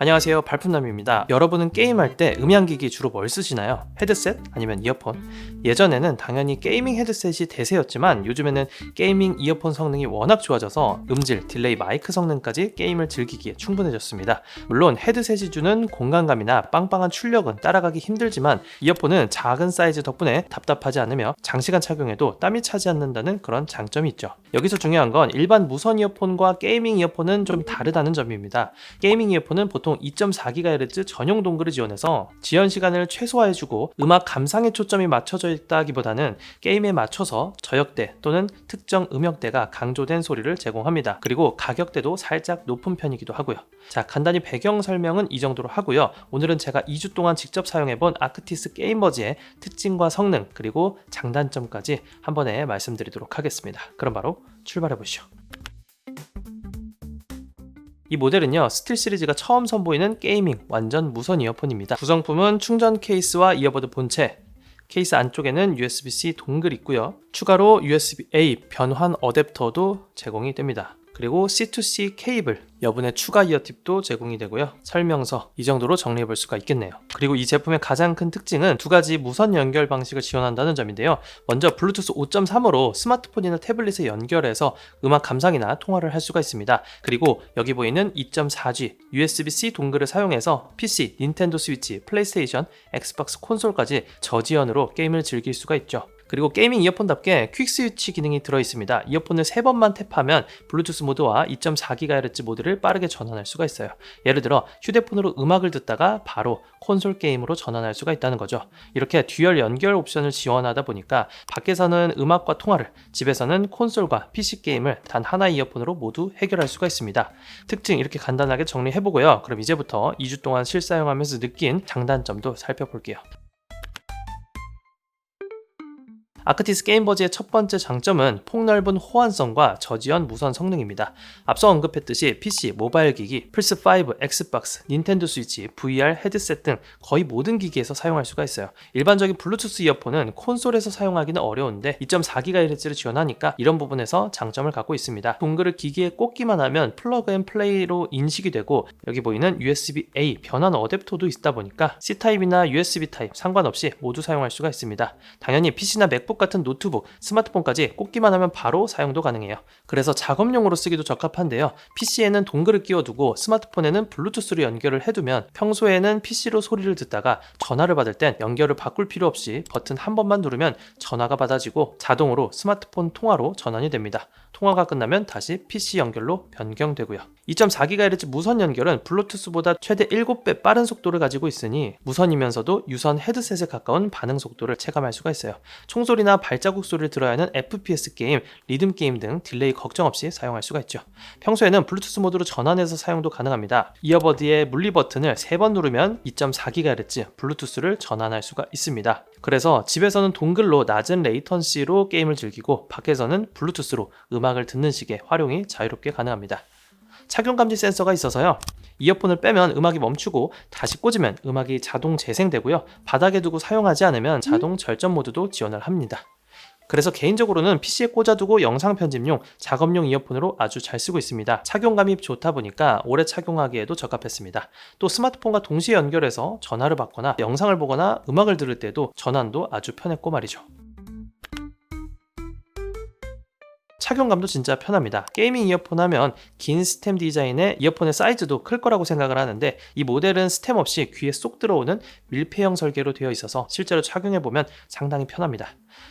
안녕하세요, 발품남입니다. 여러분은 게임할 때 음향기기 주로 뭘 쓰시나요? 헤드셋? 아니면 이어폰? 예전에는 당연히 게이밍 헤드셋이 대세였지만 요즘에는 게이밍 이어폰 성능이 워낙 좋아져서 음질, 딜레이, 마이크 성능까지 게임을 즐기기에 충분해졌습니다. 물론 헤드셋이 주는 공간감이나 빵빵한 출력은 따라가기 힘들지만 이어폰은 작은 사이즈 덕분에 답답하지 않으며 장시간 착용해도 땀이 차지 않는다는 그런 장점이 있죠. 여기서 중요한 건 일반 무선 이어폰과 게이밍 이어폰은 좀 다르다는 점입니다. 게이밍 이어폰은 보통 2.4GHz 전용 동글을 지원해서 지연 시간을 최소화해주고 음악 감상에 초점이 맞춰져 있다기보다는 게임에 맞춰서 저역대 또는 특정 음역대가 강조된 소리를 제공합니다. 그리고 가격대도 살짝 높은 편이기도 하고요. 자, 간단히 배경 설명은 이 정도로 하고요. 오늘은 제가 2주 동안 직접 사용해본 아크티스 게임버즈의 특징과 성능 그리고 장단점까지 한 번에 말씀드리도록 하겠습니다. 그럼 바로 출발해보시죠. 이 모델은요, 스틸 시리즈가 처음 선보이는 게이밍 완전 무선 이어폰입니다. 구성품은 충전 케이스와 이어버드 본체, 케이스 안쪽에는 USB-C 동글 있고요. 추가로 USB-A 변환 어댑터도 제공이 됩니다. 그리고 C2C 케이블, 여분의 추가 이어팁도 제공이 되고요. 설명서, 이 정도로 정리해 볼 수가 있겠네요. 그리고 이 제품의 가장 큰 특징은 두 가지 무선 연결 방식을 지원한다는 점인데요. 먼저 블루투스 5.3으로 스마트폰이나 태블릿에 연결해서 음악 감상이나 통화를 할 수가 있습니다. 그리고 여기 보이는 2.4G USB-C 동글을 사용해서 PC, 닌텐도 스위치, 플레이스테이션, 엑스박스 콘솔까지 저지연으로 게임을 즐길 수가 있죠. 그리고 게이밍 이어폰답게 퀵 스위치 기능이 들어있습니다. 이어폰을 3번만 탭하면 블루투스 모드와 2.4GHz 모드를 빠르게 전환할 수가 있어요. 예를 들어 휴대폰으로 음악을 듣다가 바로 콘솔 게임으로 전환할 수가 있다는 거죠. 이렇게 듀얼 연결 옵션을 지원하다 보니까 밖에서는 음악과 통화를, 집에서는 콘솔과 PC 게임을 단 하나의 이어폰으로 모두 해결할 수가 있습니다. 특징 이렇게 간단하게 정리해보고요. 그럼 이제부터 2주 동안 실사용하면서 느낀 장단점도 살펴볼게요. 아크티스 게임버즈의 첫 번째 장점은 폭넓은 호환성과 저지연 무선 성능입니다. 앞서 언급했듯이 PC, 모바일 기기, 플스5, 엑스박스, 닌텐도 스위치, VR, 헤드셋 등 거의 모든 기기에서 사용할 수가 있어요. 일반적인 블루투스 이어폰은 콘솔에서 사용하기는 어려운데 2.4GHz를 지원하니까 이런 부분에서 장점을 갖고 있습니다. 동글을 기기에 꽂기만 하면 플러그 앤 플레이로 인식이 되고 여기 보이는 USB-A 변환 어댑터도 있다 보니까 C타입이나 USB 타입 상관없이 모두 사용할 수가 있습니다. 당연히 PC나 맥북 같은 노트북, 스마트폰까지 꽂기만 하면 바로 사용도 가능해요. 그래서 작업용으로 쓰기도 적합한데요. PC에는 동글을 끼워두고 스마트폰에는 블루투스로 연결을 해두면 평소에는 PC로 소리를 듣다가 전화를 받을 땐 연결을 바꿀 필요 없이 버튼 한 번만 누르면 전화가 받아지고 자동으로 스마트폰 통화로 전환이 됩니다. 통화가 끝나면 다시 PC 연결로 변경되고요. 2.4GHz 무선 연결은 블루투스보다 최대 7배 빠른 속도를 가지고 있으니 무선이면서도 유선 헤드셋에 가까운 반응 속도를 체감할 수가 있어요. 총소리나 발자국 소리를 들어야 하는 FPS 게임, 리듬 게임 등 딜레이 걱정 없이 사용할 수가 있죠. 평소에는 블루투스 모드로 전환해서 사용도 가능합니다. 이어버드의 물리 버튼을 3번 누르면 2.4GHz 블루투스를 전환할 수가 있습니다. 그래서 집에서는 동글로 낮은 레이턴시로 게임을 즐기고 밖에서는 블루투스로 음악을 듣는 식의 활용이 자유롭게 가능합니다. 착용 감지 센서가 있어서요. 이어폰을 빼면 음악이 멈추고 다시 꽂으면 음악이 자동 재생되고요. 바닥에 두고 사용하지 않으면 자동 절전 모드도 지원을 합니다. 그래서 개인적으로는 PC에 꽂아두고 영상 편집용, 작업용 이어폰으로 아주 잘 쓰고 있습니다. 착용감이 좋다 보니까 오래 착용하기에도 적합했습니다. 또 스마트폰과 동시에 연결해서 전화를 받거나 영상을 보거나 음악을 들을 때도 전환도 아주 편했고 말이죠. 착용감도 진짜 편합니다. 게이밍 이어폰 하면 긴 스템 디자인의 이어폰의 사이즈도 클 거라고 생각을 하는데 이 모델은 스템 없이 귀에 쏙 들어오는 밀폐형 설계로 되어 있어서 실제로 착용해보면 상당히 편합니다.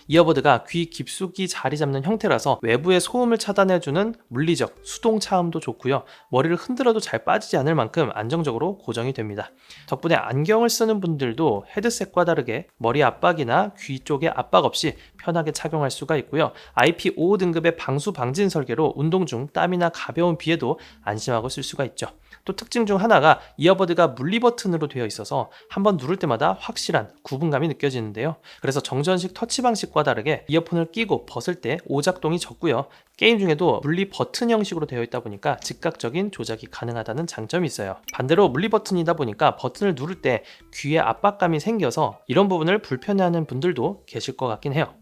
이어버드가 귀 깊숙이 자리 잡는 형태라서 외부의 소음을 차단해주는 물리적 수동 차음도 좋고요. 머리를 흔들어도 잘 빠지지 않을 만큼 안정적으로 고정이 됩니다. 덕분에 안경을 쓰는 분들도 헤드셋과 다르게 머리 압박이나 귀 쪽에 압박 없이 편하게 착용할 수가 있고요. IP55 등급의 방수 방진 설계로 운동 중 땀이나 가벼운 비에도 안심하고 쓸 수가 있죠. 또 특징 중 하나가 이어버드가 물리 버튼으로 되어 있어서 한번 누를 때마다 확실한 구분감이 느껴지는데요. 그래서 정전식 터치 방식과 다르게 이어폰을 끼고 벗을 때 오작동이 적고요. 게임 중에도 물리 버튼 형식으로 되어 있다 보니까 즉각적인 조작이 가능하다는 장점이 있어요. 반대로 물리 버튼이다 보니까 버튼을 누를 때 귀에 압박감이 생겨서 이런 부분을 불편해하는 분들도 계실 것 같긴 해요.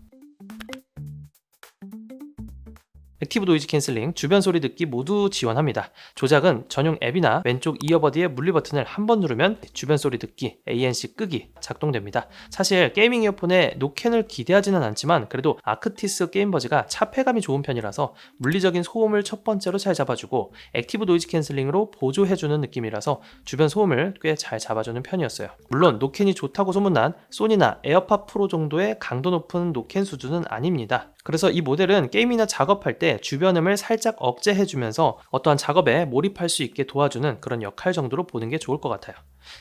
액티브 노이즈 캔슬링, 주변 소리 듣기 모두 지원합니다. 조작은 전용 앱이나 왼쪽 이어버드의 물리 버튼을 한 번 누르면 주변 소리 듣기, ANC 끄기 작동됩니다. 사실 게이밍 이어폰에 노캔을 기대하지는 않지만 그래도 아크티스 게임버즈가 차폐감이 좋은 편이라서 물리적인 소음을 첫 번째로 잘 잡아주고 액티브 노이즈 캔슬링으로 보조해주는 느낌이라서 주변 소음을 꽤 잘 잡아주는 편이었어요. 물론 노캔이 좋다고 소문난 소니나 에어팟 프로 정도의 강도 높은 노캔 수준은 아닙니다. 그래서 이 모델은 게임이나 작업할 때 주변음을 살짝 억제해주면서 어떠한 작업에 몰입할 수 있게 도와주는 그런 역할 정도로 보는 게 좋을 것 같아요.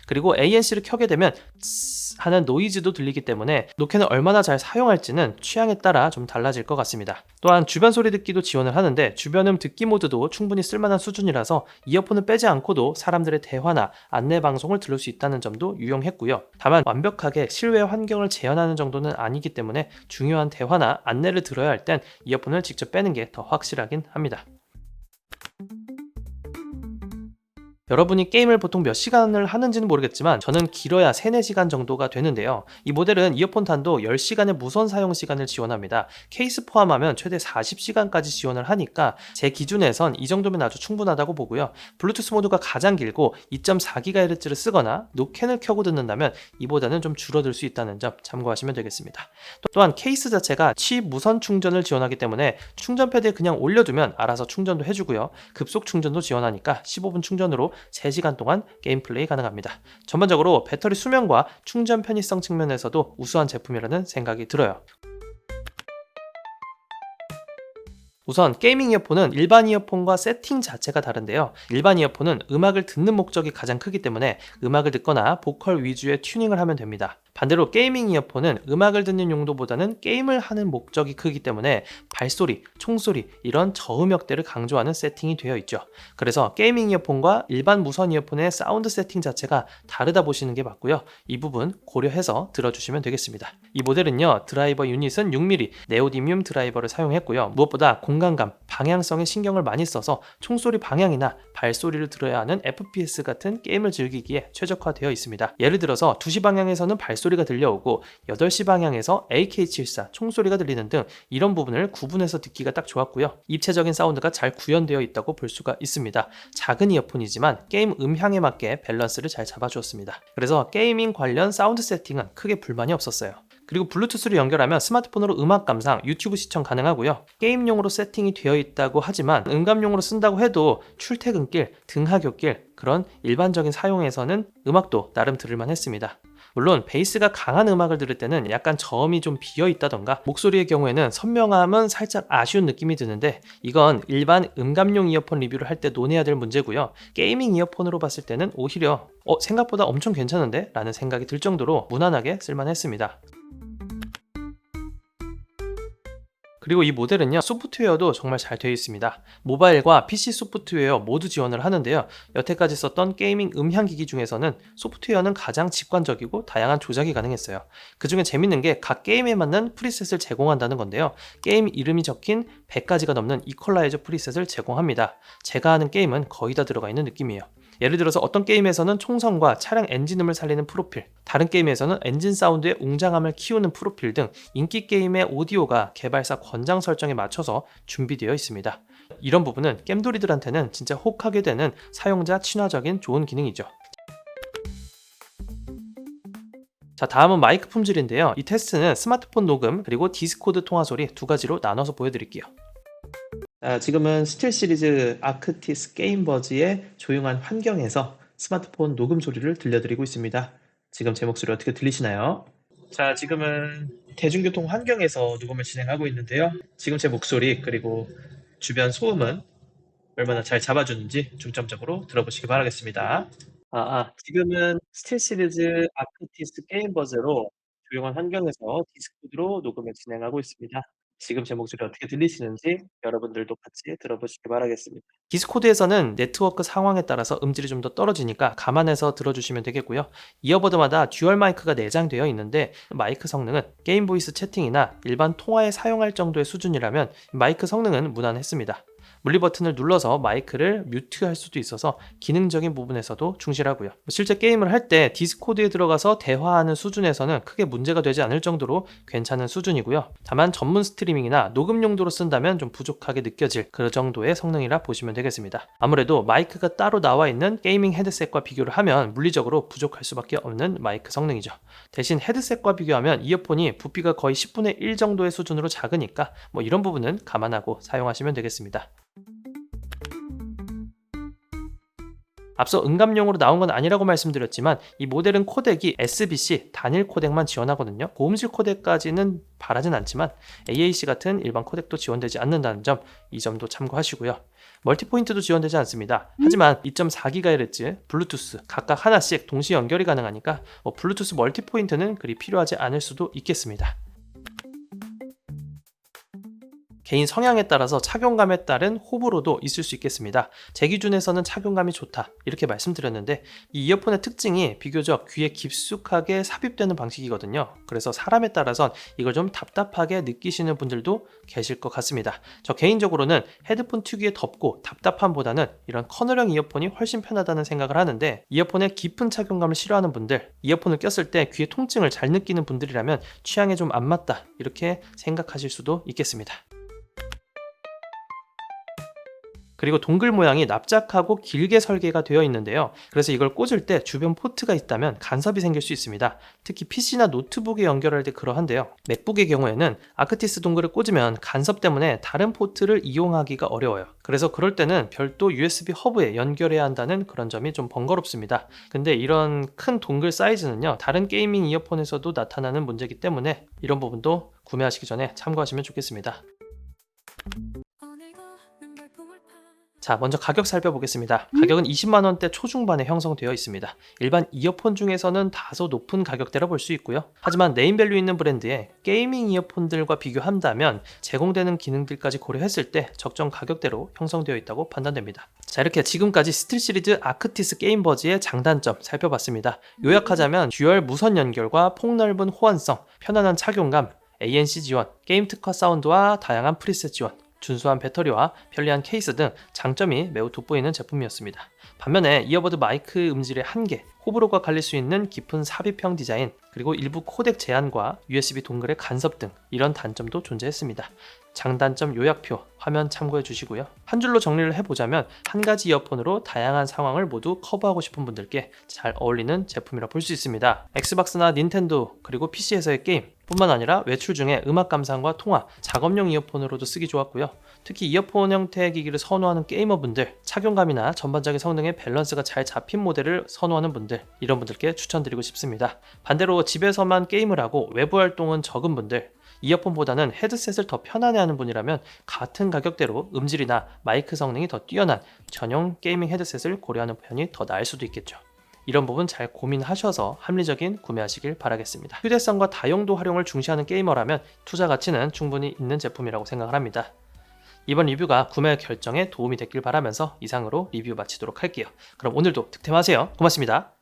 그리고 ANC를 켜게 되면 하는 노이즈도 들리기 때문에 노캔을 얼마나 잘 사용할지는 취향에 따라 좀 달라질 것 같습니다. 또한 주변 소리 듣기도 지원을 하는데 주변음 듣기 모드도 충분히 쓸만한 수준이라서 이어폰을 빼지 않고도 사람들의 대화나 안내 방송을 들을 수 있다는 점도 유용했고요. 다만 완벽하게 실외 환경을 재현하는 정도는 아니기 때문에 중요한 대화나 안내를 들어야 할 땐 이어폰을 직접 빼는 게 더 확실하긴 합니다. 여러분이 게임을 보통 몇 시간을 하는지는 모르겠지만 저는 길어야 3, 4시간 정도가 되는데요. 이 모델은 이어폰 단도 10시간의 무선 사용 시간을 지원합니다. 케이스 포함하면 최대 40시간까지 지원을 하니까 제 기준에선 이 정도면 아주 충분하다고 보고요. 블루투스 모드가 가장 길고 2.4GHz를 쓰거나 노캔을 켜고 듣는다면 이보다는 좀 줄어들 수 있다는 점 참고하시면 되겠습니다. 또한 케이스 자체가 취무선 충전을 지원하기 때문에 충전 패드에 그냥 올려두면 알아서 충전도 해주고요. 급속 충전도 지원하니까 15분 충전으로 3시간 동안 게임 플레이 가능합니다. 전반적으로 배터리 수명과 충전 편의성 측면에서도 우수한 제품이라는 생각이 들어요. 우선 게이밍 이어폰은 일반 이어폰과 세팅 자체가 다른데요. 일반 이어폰은 음악을 듣는 목적이 가장 크기 때문에 음악을 듣거나 보컬 위주의 튜닝을 하면 됩니다. 반대로 게이밍 이어폰은 음악을 듣는 용도보다는 게임을 하는 목적이 크기 때문에 발소리, 총소리 이런 저음역대를 강조하는 세팅이 되어 있죠. 그래서 게이밍 이어폰과 일반 무선 이어폰의 사운드 세팅 자체가 다르다 보시는 게 맞고요. 이 부분 고려해서 들어주시면 되겠습니다. 이 모델은요, 드라이버 유닛은 6mm 네오디뮴 드라이버를 사용했고요. 무엇보다 공간감, 방향성에 신경을 많이 써서 총소리 방향이나 발소리를 들어야 하는 FPS 같은 게임을 즐기기에 최적화되어 있습니다. 예를 들어서 2시 방향에서는 발소리가 들려오고 8시 방향에서 AK74 총소리가 들리는 등 이런 부분을 구분해서 듣기가 딱 좋았고요. 입체적인 사운드가 잘 구현되어 있다고 볼 수가 있습니다. 작은 이어폰이지만 게임 음향에 맞게 밸런스를 잘 잡아주었습니다. 그래서 게이밍 관련 사운드 세팅은 크게 불만이 없었어요. 그리고 블루투스를 연결하면 스마트폰으로 음악 감상, 유튜브 시청 가능하고요. 게임용으로 세팅이 되어 있다고 하지만 음감용으로 쓴다고 해도 출퇴근길, 등하굣길 그런 일반적인 사용에서는 음악도 나름 들을만 했습니다. 물론 베이스가 강한 음악을 들을 때는 약간 저음이 좀 비어있다던가 목소리의 경우에는 선명함은 살짝 아쉬운 느낌이 드는데 이건 일반 음감용 이어폰 리뷰를 할 때 논해야 될 문제고요. 게이밍 이어폰으로 봤을 때는 오히려 생각보다 엄청 괜찮은데? 라는 생각이 들 정도로 무난하게 쓸만했습니다. 그리고 이 모델은요, 소프트웨어도 정말 잘 되어 있습니다. 모바일과 PC 소프트웨어 모두 지원을 하는데요. 여태까지 썼던 게이밍 음향기기 중에서는 소프트웨어는 가장 직관적이고 다양한 조작이 가능했어요. 그 중에 재밌는 게 각 게임에 맞는 프리셋을 제공한다는 건데요. 게임 이름이 적힌 100가지가 넘는 이퀄라이저 프리셋을 제공합니다. 제가 하는 게임은 거의 다 들어가 있는 느낌이에요. 예를 들어서 어떤 게임에서는 총성과 차량 엔진음을 살리는 프로필, 다른 게임에서는 엔진 사운드의 웅장함을 키우는 프로필 등 인기 게임의 오디오가 개발사 권장 설정에 맞춰서 준비되어 있습니다. 이런 부분은 겜돌이들한테는 진짜 혹하게 되는 사용자 친화적인 좋은 기능이죠. 자, 다음은 마이크 품질인데요. 이 테스트는 스마트폰 녹음 그리고 디스코드 통화 소리 두 가지로 나눠서 보여드릴게요. 지금은 스틸 시리즈 아크티스 게임버즈의 조용한 환경에서 스마트폰 녹음 소리를 들려드리고 있습니다. 지금 제 목소리 어떻게 들리시나요? 자, 지금은 대중교통 환경에서 녹음을 진행하고 있는데요. 지금 제 목소리 그리고 주변 소음은 얼마나 잘 잡아주는지 중점적으로 들어보시기 바라겠습니다. 지금은 스틸 시리즈 아크티스 게임버즈로 조용한 환경에서 디스코드로 녹음을 진행하고 있습니다. 지금 제 목소리 어떻게 들리시는지 여러분들도 같이 들어보시기 바라겠습니다. 디스코드에서는 네트워크 상황에 따라서 음질이 좀 더 떨어지니까 감안해서 들어주시면 되겠고요. 이어버드마다 듀얼 마이크가 내장되어 있는데 마이크 성능은 게임 보이스 채팅이나 일반 통화에 사용할 정도의 수준이라면 마이크 성능은 무난했습니다. 물리 버튼을 눌러서 마이크를 뮤트할 수도 있어서 기능적인 부분에서도 충실하고요. 실제 게임을 할 때 디스코드에 들어가서 대화하는 수준에서는 크게 문제가 되지 않을 정도로 괜찮은 수준이고요. 다만 전문 스트리밍이나 녹음 용도로 쓴다면 좀 부족하게 느껴질 그 정도의 성능이라 보시면 되겠습니다. 아무래도 마이크가 따로 나와 있는 게이밍 헤드셋과 비교를 하면 물리적으로 부족할 수밖에 없는 마이크 성능이죠. 대신 헤드셋과 비교하면 이어폰이 부피가 거의 10분의 1 정도의 수준으로 작으니까 이런 부분은 감안하고 사용하시면 되겠습니다. 앞서 응감용으로 나온 건 아니라고 말씀드렸지만 이 모델은 코덱이 SBC 단일 코덱만 지원하거든요. 고음질 코덱까지는 바라진 않지만 AAC 같은 일반 코덱도 지원되지 않는다는 점, 이 점도 참고하시고요. 멀티포인트도 지원되지 않습니다. 하지만 2.4GHz, 블루투스 각각 하나씩 동시 연결이 가능하니까 블루투스 멀티포인트는 그리 필요하지 않을 수도 있겠습니다. 개인 성향에 따라서 착용감에 따른 호불호도 있을 수 있겠습니다. 제 기준에서는 착용감이 좋다 이렇게 말씀드렸는데, 이 이어폰의 특징이 비교적 귀에 깊숙하게 삽입되는 방식이거든요. 그래서 사람에 따라선 이걸 좀 답답하게 느끼시는 분들도 계실 것 같습니다. 저 개인적으로는 헤드폰 특유의 덥고 답답함보다는 이런 커널형 이어폰이 훨씬 편하다는 생각을 하는데, 이어폰의 깊은 착용감을 싫어하는 분들, 이어폰을 꼈을 때 귀의 통증을 잘 느끼는 분들이라면 취향에 좀 안 맞다 이렇게 생각하실 수도 있겠습니다. 그리고 동글 모양이 납작하고 길게 설계가 되어 있는데요. 그래서 이걸 꽂을 때 주변 포트가 있다면 간섭이 생길 수 있습니다. 특히 PC나 노트북에 연결할 때 그러한데요. 맥북의 경우에는 아크티스 동글을 꽂으면 간섭 때문에 다른 포트를 이용하기가 어려워요. 그래서 그럴 때는 별도 USB 허브에 연결해야 한다는 그런 점이 좀 번거롭습니다. 근데 이런 큰 동글 사이즈는요, 다른 게이밍 이어폰에서도 나타나는 문제이기 때문에 이런 부분도 구매하시기 전에 참고하시면 좋겠습니다. 자, 먼저 가격 살펴보겠습니다. 가격은 20만원대 초중반에 형성되어 있습니다. 일반 이어폰 중에서는 다소 높은 가격대라 볼 수 있고요. 하지만 네임밸류 있는 브랜드의 게이밍 이어폰들과 비교한다면 제공되는 기능들까지 고려했을 때 적정 가격대로 형성되어 있다고 판단됩니다. 자, 이렇게 지금까지 스틸시리즈 아크티스 게임버즈의 장단점 살펴봤습니다. 요약하자면 듀얼 무선 연결과 폭넓은 호환성, 편안한 착용감, ANC 지원, 게임 특화 사운드와 다양한 프리셋 지원, 준수한 배터리와 편리한 케이스 등 장점이 매우 돋보이는 제품이었습니다. 반면에 이어버드 마이크 음질의 한계, 호불호가 갈릴 수 있는 깊은 삽입형 디자인, 그리고 일부 코덱 제한과 USB 동글의 간섭 등 이런 단점도 존재했습니다. 장단점 요약표 화면 참고해 주시고요. 한 줄로 정리를 해보자면 한 가지 이어폰으로 다양한 상황을 모두 커버하고 싶은 분들께 잘 어울리는 제품이라 볼 수 있습니다. 엑스박스나 닌텐도 그리고 PC에서의 게임 뿐만 아니라 외출 중에 음악 감상과 통화, 작업용 이어폰으로도 쓰기 좋았고요. 특히 이어폰 형태의 기기를 선호하는 게이머분들, 착용감이나 전반적인 성능의 밸런스가 잘 잡힌 모델을 선호하는 분들, 이런 분들께 추천드리고 싶습니다. 반대로 집에서만 게임을 하고 외부 활동은 적은 분들, 이어폰보다는 헤드셋을 더 편안해하는 분이라면 같은 가격대로 음질이나 마이크 성능이 더 뛰어난 전용 게이밍 헤드셋을 고려하는 편이 더 나을 수도 있겠죠. 이런 부분 잘 고민하셔서 합리적인 구매하시길 바라겠습니다. 휴대성과 다용도 활용을 중시하는 게이머라면 투자 가치는 충분히 있는 제품이라고 생각을 합니다. 이번 리뷰가 구매 결정에 도움이 됐길 바라면서 이상으로 리뷰 마치도록 할게요. 그럼 오늘도 득템하세요. 고맙습니다.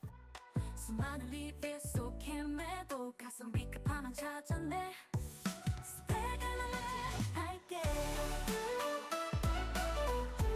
수많은 리뷰 속 헤매도 가슴이 급하면 찾아내